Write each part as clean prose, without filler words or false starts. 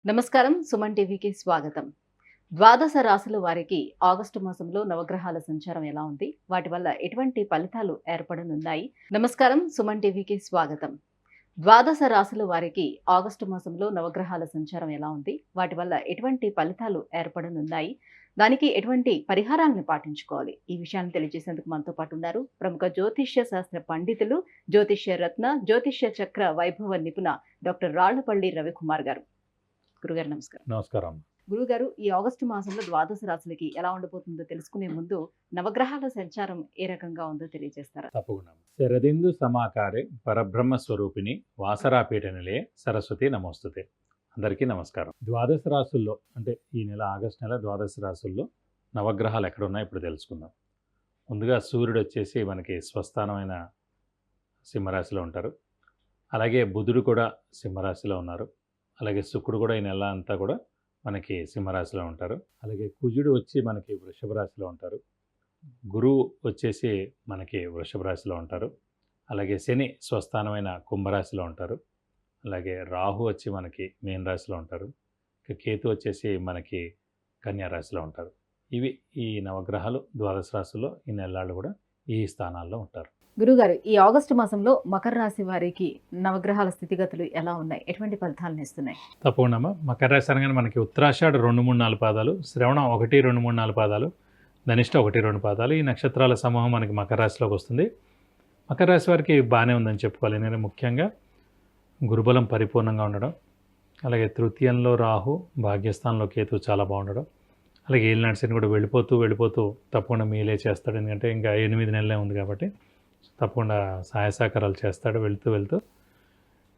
నమస్కారం. సుమన్ టీవీకి స్వాగతం. ద్వాదశ రాశుల వారికి ఆగస్టు మాసంలో నవగ్రహాల సంచారం ఎలా ఉంది? వాటి వల్ల ఎటువంటి ఫలితాలు ఏర్పడనున్నాయి? నమస్కారం. సుమన్ టీవీకి స్వాగతం. ద్వాదశ రాశుల వారికి ఆగస్టు మాసంలో నవగ్రహాల సంచారం ఎలా ఉంది? వాటి వల్ల ఎటువంటి ఫలితాలు ఏర్పడనున్నాయి? దానికి ఎటువంటి పరిహారాలను పాటించుకోవాలి? ఈ విషయాన్ని తెలియజేసేందుకు మనతో పాటు ఉన్నారు ప్రముఖ జ్యోతిష్య శాస్త్ర పండితులు, జ్యోతిష్య రత్న, జ్యోతిష్య చక్ర వైభవ నిపుణ డాక్టర్ రాళ్లపల్లి రవికుమార్ గారు. గురుగారు నమస్కారం. నమస్కారం. గురుగారు, ఈ ఆగస్టు మాసంలో ద్వాదశ రాశులకి ఎలా ఉండబోతుందో తెలుసుకునే ముందు నవగ్రహాల సంచారం ఏ రకంగా ఉందో తెలియజేస్తారా? తప్పకుండా. శరదిందు సమాకారే పరబ్రహ్మ స్వరూపిణి వాసరాపీఠ నిలయ సరస్వతి నమోస్తుతే. అందరికీ నమస్కారం. ద్వాదశ రాశుల్లో అంటే ఈ నెల ఆగస్టు నెల ద్వాదశ రాశుల్లో నవగ్రహాలు ఎక్కడ ఉన్నాయో ఇప్పుడు తెలుసుకుందాం. ముందుగా సూర్యుడు వచ్చేసి మనకి స్వస్థానమైన సింహరాశిలో ఉంటారు. అలాగే బుధుడు కూడా సింహరాశిలో ఉన్నారు. అలాగే శుక్రుడు కూడా ఈ నెల అంతా కూడా మనకి సింహరాశిలో ఉంటారు. అలాగే కుజుడు వచ్చి మనకి వృషభ రాశిలో ఉంటారు. గురువు వచ్చేసి మనకి వృషభ రాశిలో ఉంటారు. అలాగే శని స్వస్థానమైన కుంభరాశిలో ఉంటారు. అలాగే రాహు వచ్చి మనకి మీన రాశిలో ఉంటారు. ఇక కేతు వచ్చేసి మనకి కన్యా రాశిలో ఉంటారు. ఇవి ఈ నవగ్రహాలు ద్వాదశ రాశుల్లో ఈ నెలలు కూడా ఈ స్థానాల్లో ఉంటారు. గురుగారు, ఈ ఆగస్టు మాసంలో మకర రాశి వారికి నవగ్రహాల స్థితిగతులు ఎలా ఉన్నాయి? ఎటువంటి ఫలితాలను ఇస్తున్నాయి? తప్పకుండా. మకర రాశి అనగానే మనకి ఉత్తరాషాఢ 2, 3, 4 పాదాలు, శ్రవణం 1, 2, 3, 4 పాదాలు, ధనిష్ట 1, 2 పాదాలు, ఈ నక్షత్రాల సమూహం మనకి మకర రాశిలోకి వస్తుంది. మకర రాశి వారికి బాగానే ఉందని చెప్పుకోవాలి. ఎందుకంటే ముఖ్యంగా గురుబలం పరిపూర్ణంగా ఉండడం, అలాగే తృతీయంలో రాహు, భాగ్యస్థానంలో కేతు చాలా బాగుండడం, అలాగే ఏలినాటి శని కూడా వెళ్ళిపోతూ తప్పకుండా మేలే చేస్తాడు. ఎందుకంటే ఇంకా 8 నెలలే ఉంది కాబట్టి తప్పకుండా సహాయ సహకారాలు చేస్తాడు వెళ్తూ.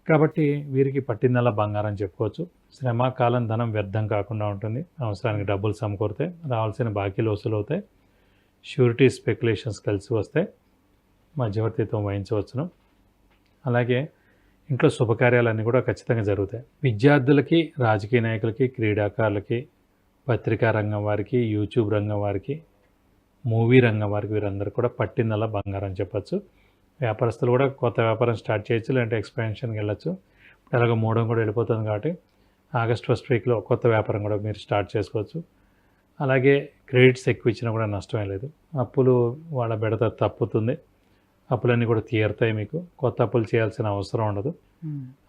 కాబట్టి వీరికి పట్టిందల్లా బంగారం చెప్పుకోవచ్చు. శ్రమ, కాలం, ధనం వ్యర్థం కాకుండా ఉంటుంది. అవసరానికి డబ్బులు సమకూరుతాయి, రావాల్సిన బాకీలు వసూలు అవుతాయి, ష్యూరిటీ స్పెక్యులేషన్స్ కలిసి వస్తాయి, మధ్యవర్తిత్వం వహించవచ్చును. అలాగే ఇంట్లో శుభకార్యాలన్నీ కూడా ఖచ్చితంగా జరుగుతాయి. విద్యార్థులకి, రాజకీయ నాయకులకి, క్రీడాకారులకి, పత్రికా రంగం వారికి, యూట్యూబ్ రంగం వారికి, మూవీ రంగం వారికి వీరందరూ కూడా పట్టిందల్లా బంగారం చెప్పచ్చు. వ్యాపారస్తులు కూడా కొత్త వ్యాపారం స్టార్ట్ చేయొచ్చు, లేదంటే ఎక్స్పాన్షన్కి వెళ్ళచ్చు. అలాగే మూడం కూడా వెళ్ళిపోతుంది కాబట్టి ఆగస్ట్ 1 వీక్లో కొత్త వ్యాపారం కూడా మీరు స్టార్ట్ చేసుకోవచ్చు. అలాగే క్రెడిట్స్ ఎక్కువ ఇచ్చినా కూడా నష్టమే లేదు. అప్పులు వాళ్ళ బెడత తప్పుతుంది, అప్పులన్నీ కూడా తీరుతాయి. మీకు కొత్త అప్పులు చేయాల్సిన అవసరం ఉండదు.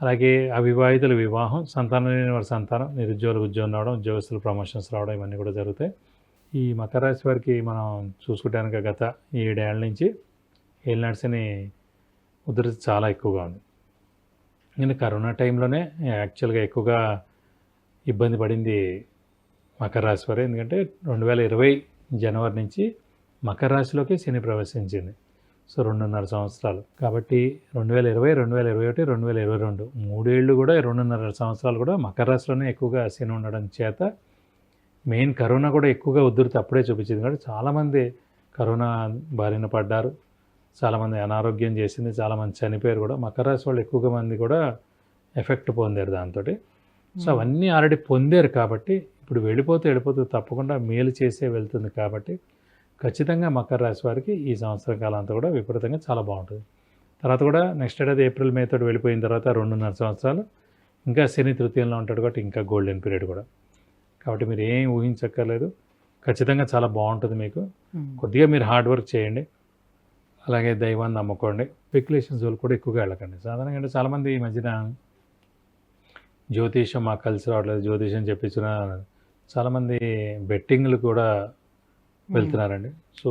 అలాగే అవివాహితుల వివాహం, సంతానం లేని వారి సంతానం, నిరుద్యోగులకు ఉద్యోగం రావడం, ఉద్యోగస్తులు ప్రమోషన్స్ రావడం, ఇవన్నీ కూడా జరుగుతాయి. ఈ మకర రాశి వారికి మనం చూసుకుంటానికి గత 7 ఏళ్ళ నుంచి ఏలినాటి శని ఉధృతి చాలా ఎక్కువగా ఉంది. నేను కరోనా టైంలోనే యాక్చువల్గా ఎక్కువగా ఇబ్బంది పడింది మకర రాశి వారు. ఎందుకంటే 2020 జనవరి నుంచి మకర రాశిలోకి శని ప్రవేశించింది. సో 2.5 సంవత్సరాలు కాబట్టి 2020, 2021, 2022 3 ఏళ్ళు కూడా 2.5 సంవత్సరాలు కూడా మకర రాశిలోనే ఎక్కువగా శని ఉండడం చేత మెయిన్ కరోనా కూడా ఎక్కువగా ఉధృతి అప్పుడే చూపించింది. కాబట్టి చాలామంది కరోనా బారిన పడ్డారు, చాలామంది అనారోగ్యం చేసింది, చాలామంది చనిపోయారు కూడా. మకర రాశి వాళ్ళు ఎక్కువగా మంది కూడా ఎఫెక్ట్ పొందారు దాంతో. సో అవన్నీ ఆల్రెడీ పొందారు కాబట్టి ఇప్పుడు వెళ్ళిపోతూ తప్పకుండా మేలు చేసే వెళ్తుంది. కాబట్టి ఖచ్చితంగా మకర రాశి వారికి ఈ సంవత్సరం కాలం అంతా కూడా విపరీతంగా చాలా బాగుంటుంది. తర్వాత కూడా నెక్స్ట్ ఏడాది ఏప్రిల్, మే తోటి వెళ్ళిపోయిన తర్వాత 2.5 సంవత్సరాలు ఇంకా శని తృతీయంలో ఉంటాడు కాబట్టి ఇంకా గోల్డెన్ పీరియడ్ కూడా. కాబట్టి మీరు ఏం ఊహించక్కర్లేదు, ఖచ్చితంగా చాలా బాగుంటుంది మీకు. కొద్దిగా మీరు హార్డ్ వర్క్ చేయండి, అలాగే దైవాన్ని నమ్ముకోండి. స్పెక్యులేషన్ జోలు కూడా ఎక్కువగా వెళ్ళకండి. సాధారణంగా అంటే చాలామంది ఈ మధ్యన జ్యోతిషం మాకు కలిసి రావట్లేదు, జ్యోతిషం చెప్పించిన చాలామంది బెట్టింగ్లు కూడా వెళ్తున్నారండి. సో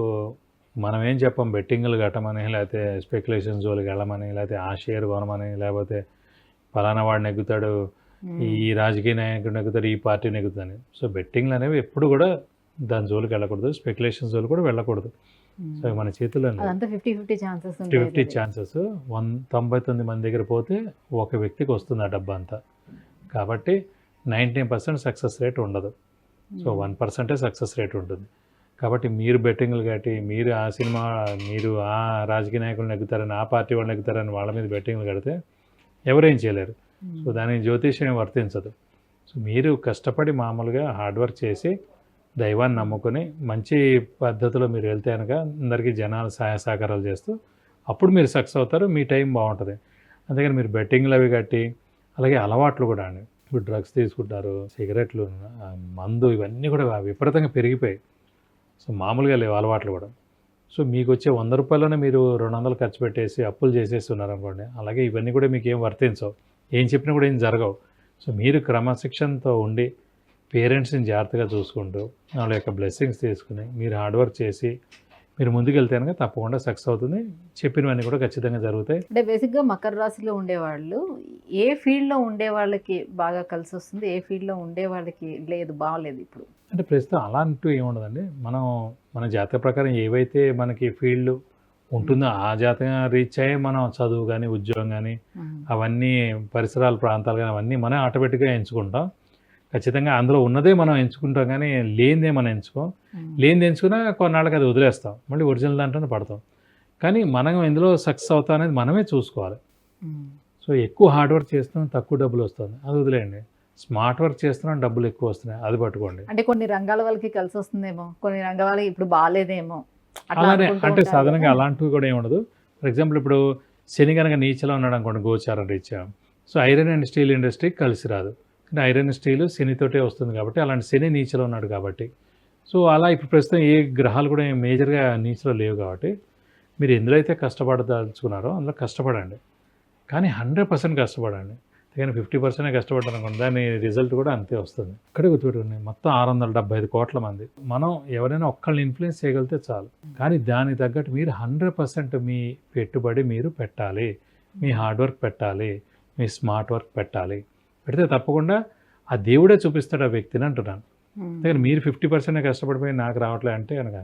మనం ఏం చెప్పం, బెట్టింగ్లు కట్టమని, లేకపోతే స్పెక్యులేషన్ జోలికి వెళ్ళమని, లేకపోతే ఆ షేర్ కొనమని, లేకపోతే ఫలానా వాడు నెగ్గుతాడు, ఈ రాజకీయ నాయకుడు నెగ్గుతాడు, ఈ పార్టీ నెగ్గుతుందని. సో బెట్టింగ్లు అనేవి ఎప్పుడు కూడా దాని జోలికి వెళ్ళకూడదు, స్పెక్యులేషన్ జోలు కూడా వెళ్ళకూడదు. సో మన చేతుల్లో 50-50 ఛాన్సెస్ 99 మంది దగ్గర పోతే ఒక వ్యక్తికి వస్తుంది ఆ డబ్బా అంతా. కాబట్టి 99% సక్సెస్ రేట్ ఉండదు. సో 1% సక్సెస్ రేట్ ఉంటుంది. కాబట్టి మీరు బెట్టింగ్లు కట్టి మీరు ఆ సినిమా, మీరు ఆ రాజకీయ నాయకులు నెగ్గుతారని, ఆ పార్టీ వాళ్ళు నెగ్గుతారని వాళ్ళ మీద బెట్టింగ్లు కడితే ఎవరేం చేయలేరు. సో దానికి జ్యోతిష్యం వర్తించదు. సో మీరు కష్టపడి మామూలుగా హార్డ్ వర్క్ చేసి దైవాన్ని నమ్ముకొని మంచి పద్ధతిలో మీరు వెళ్తే కనుక అందరికీ జనాలు సహాయ సహకారాలు చేస్తూ అప్పుడు మీరు సక్సెస్ అవుతారు, మీ టైం బాగుంటుంది. అందుకని మీరు బెట్టింగ్లు అవి కట్టి, అలాగే అలవాట్లు కూడా అండి. ఇప్పుడు డ్రగ్స్ తీసుకుంటారు, సిగరెట్లు, మందు ఇవన్నీ కూడా విపరీతంగా పెరిగిపోయాయి. సో మామూలుగా లేవు అలవాట్లు కూడా. సో మీకు వచ్చే 100 రూపాయల్లోనే మీరు 200 ఖర్చు పెట్టేసి అప్పులు చేసేసి ఉన్నారనుకోండి, అలాగే ఇవన్నీ కూడా మీకు ఏం వర్తించవు, ఏం చెప్పినా కూడా ఏం జరగవు. సో మీరు క్రమశిక్షణతో ఉండి పేరెంట్స్ని జాగ్రత్తగా చూసుకుంటూ వాళ్ళ యొక్క బ్లెస్సింగ్స్ తీసుకుని మీరు హార్డ్ వర్క్ చేసి మీరు ముందుకెళ్తే కనుక తప్పకుండా సక్సెస్ అవుతుంది. చెప్పినవన్నీ కూడా ఖచ్చితంగా జరుగుతాయి. అంటే బేసిక్గా మకర రాశిలో ఉండేవాళ్ళు ఏ ఫీల్డ్లో ఉండే వాళ్ళకి బాగా కలిసి వస్తుంది, ఏ ఫీల్డ్లో ఉండే వాళ్ళకి లేదు బాగాలేదు ఇప్పుడు? అంటే ప్రస్తుతం అలా అంటూ ఏముండదండి. మనం మన జాతక ప్రకారం ఏవైతే మనకి ఫీల్డ్ ఉంటుందో ఆ జాతకం రీచ్ అయ్యి మనం చదువు కానీ ఉద్యోగం కానీ అవన్నీ పరిసరాల ప్రాంతాలు కానీ అవన్నీ మనం ఆటోమేటిక్గా ఎంచుకుంటాం. ఖచ్చితంగా అందులో ఉన్నదే మనం ఎంచుకుంటాం, కానీ లేనిదే మనం ఎంచుకోం. లేనిది ఎంచుకున్నా కొన్నాళ్ళకి అది వదిలేస్తాం, మళ్ళీ ఒరిజినల్ దాంట్లోనే పడతాం. కానీ మనం ఎందులో సక్సెస్ అవుతాం అనేది మనమే చూసుకోవాలి. సో ఎక్కువ హార్డ్ వర్క్ చేస్తున్నాం, తక్కువ డబ్బులు వస్తుంది, అది వదిలేయండి. స్మార్ట్ వర్క్ చేస్తున్నాం, డబ్బులు ఎక్కువ వస్తున్నాయి, అది పట్టుకోండి. అంటే కొన్ని రంగాల వాళ్ళకి కలిసి వస్తుందేమో, కొన్ని రంగాల వాళ్ళకి ఇప్పుడు బాగాలేదేమో. అలానే అంటే సాధారణంగా అలాంటివి కూడా ఏముండదు. ఫర్ ఎగ్జాంపుల్ ఇప్పుడు శని కనుక నీచలో ఉన్నాడు అనుకోండి గోచారం రీత్యా, so iron and steel industry కలిసి రాదు. అంటే ఐరన్ స్టీల్ శనితోటే వస్తుంది కాబట్టి, అలాంటి శని నీచలో ఉన్నాడు కాబట్టి. సో అలా ఇప్పుడు ప్రస్తుతం ఏ గ్రహాలు కూడా మేజర్గా నీచలో లేవు కాబట్టి మీరు ఎందులో అయితే కష్టపడదలుచుకున్నారో అందులో కష్టపడండి, కానీ 100% కష్టపడండి. కానీ 50% కష్టపడ్డారు అనుకోండి, దాని రిజల్ట్ కూడా అంతే వస్తుంది. ఇక్కడే గుర్తుపెట్టుకున్నాయి, మొత్తం 675 కోట్ల మంది. మనం ఎవరైనా ఒక్కళ్ళని ఇన్ఫ్లుయెన్స్ చేయగలిగితే చాలు, కానీ దానికి తగ్గట్టు మీరు 100% మీ పెట్టుబడి మీరు పెట్టాలి, మీ హార్డ్ వర్క్ పెట్టాలి, మీ స్మార్ట్ వర్క్ పెట్టాలి. పెడితే తప్పకుండా ఆ దేవుడే చూపిస్తాడు ఆ వ్యక్తిని అంటున్నాను. కానీ మీరు 50% కష్టపడిపోయి నాకు రావట్లే అంటే కనుక,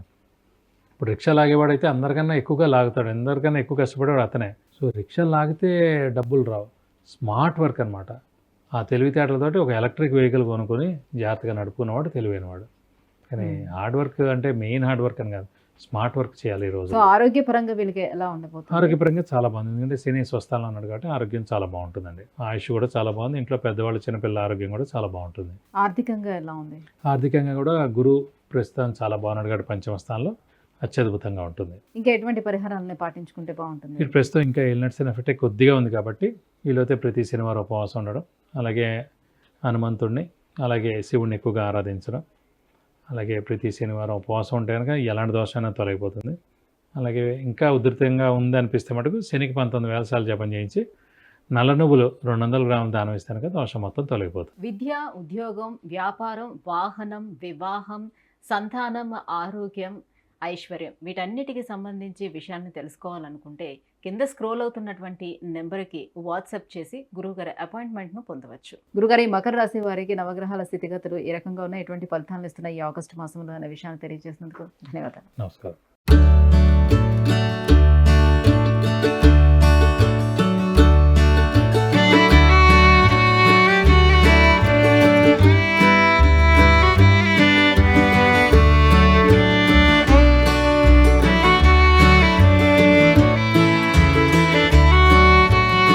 ఇప్పుడు రిక్షా లాగేవాడైతే అందరికన్నా ఎక్కువగా లాగుతాడు, అందరికన్నా ఎక్కువ కష్టపడేవాడు అతనే. సో రిక్షా లాగితే డబ్బులు రావు, స్మార్ట్ వర్క్ అనమాట. ఆ తెలివితేటలతోటి ఒక ఎలక్ట్రిక్ వెహికల్ కొనుక్కొని జాగ్రత్తగా నడుపుకున్నవాడు తెలివైనవాడు. కానీ హార్డ్ వర్క్ అంటే మెయిన్ హార్డ్ వర్క్ అని కాదు, స్మార్ట్ వర్క్ చేయాలి ఈరోజు. ఆరోగ్యపరంగా వీళ్ళకి ఎలా ఉండబోతుంది? ఆరోగ్యపరంగా చాలా బాగుంది, ఎందుకంటే శని స్వస్థానం అన్నాడు కాబట్టి ఆరోగ్యం చాలా బాగుంటుందండి. ఆయుష్ కూడా చాలా బాగుంది, ఇంట్లో పెద్దవాళ్ళు చిన్నపిల్లల ఆరోగ్యం కూడా చాలా బాగుంటుంది. ఆర్థికంగా ఎలా ఉంది? ఆర్థికంగా కూడా గురు ప్రస్తుతం చాలా బాగున్నాడు కాబట్టి పంచమ స్థానంలో అత్యద్భుతంగా ఉంటుంది. ఇంకా ఎటువంటి పరిహారాలను పాటించుకుంటే బాగుంటుంది? మీరు ప్రస్తుతం ఇంకా ఎల్నట్స్ ఎఫెక్ట్ కొద్దిగా ఉంది కాబట్టి వీలైతే ప్రతి శనివారం ఉపవాసం ఉండడం, అలాగే హనుమంతుడిని అలాగే శివుడిని ఎక్కువగా ఆరాధించడం, అలాగే ప్రతి శనివారం ఉపవాసం ఉంటే కనుక ఎలాంటి దోషమైనా తొలగిపోతుంది. అలాగే ఇంకా ఉధృతంగా ఉంది అనిపిస్తే మటుకు శనికి 19 వేల సార్లు జపం చేయించి నల్ల నువ్వులు 200 గ్రాములు దానం ఇస్తే కనుక దోషం మొత్తం తొలగిపోతుంది. విద్య, ఉద్యోగం, వ్యాపారం, వాహనం, వివాహం, సంతానం, ఆరోగ్యం, ఐశ్వర్యం వీటన్నిటికి సంబంధించి విషయాన్ని తెలుసుకోవాలనుకుంటే కింద స్క్రోల్ అవుతున్నటువంటి నెంబర్కి వాట్సాప్ చేసి గురువుగారి అపాయింట్మెంట్ను పొందవచ్చు. గురుగారు, ఈ మకర రాశి వారికి నవగ్రహాల స్థితిగతులు ఏ రకంగా ఉన్నాయి, ఎటువంటి ఫలితాలను ఇస్తున్నాయి ఈ ఆగస్టు మాసంలో అనే విషయాన్ని తెలియజేసినందుకు ధన్యవాదాలు. నమస్కారం.